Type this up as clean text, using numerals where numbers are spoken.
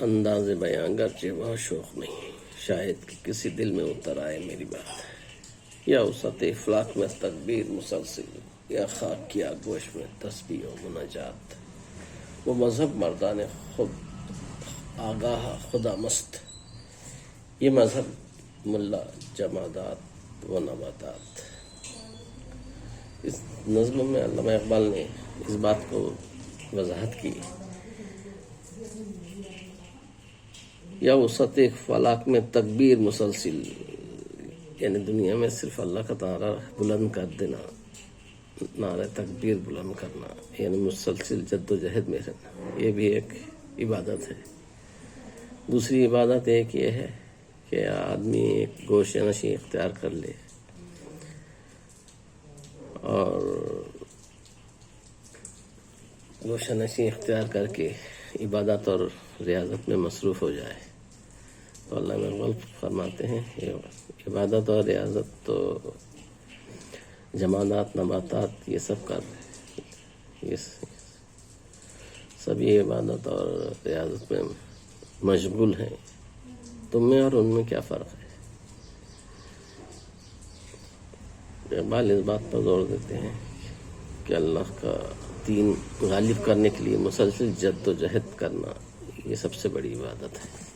انداز بیاں گرچہ بہت شوق نہیں، شاید کہ کسی دل میں اتر آئے میری بات، یا وسعت افلاک میں تکبیر مسلسل، یا خاک کی آغوش میں تسبیح و مناجات۔ وہ مذہب مردان خود آگاہ خدا مست، یہ مذہب ملا جمادات و نباتات۔ اس نظم میں علامہ اقبال نے اس بات کو وضاحت کی، یا وسعت فلاک میں تکبیر مسلسل، یعنی دنیا میں صرف اللہ کا نعرہ بلند کر دینا، نعرہ تکبیر بلند کرنا، یعنی مسلسل جد و جہد میں رہنا، یہ بھی ایک عبادت ہے۔ دوسری عبادت ایک یہ ہے کہ آدمی ایک گوشہ نشین اختیار کر لے اور گوشہ نشین اختیار کر کے عبادت اور ریاضت میں مصروف ہو جائے۔ تو علامہ اقبال فرماتے ہیں یہ عبادت اور ریاضت تو جمادات نباتات یہ سب کر رہے، یہ سبھی عبادت اور ریاضت میں مشغول ہیں، تم میں اور ان میں کیا فرق ہے؟ اقبال اس بات پر زور دیتے ہیں کہ اللہ کا دین غالب کرنے کے لیے مسلسل جد و جہد کرنا یہ سب سے بڑی عبادت ہے۔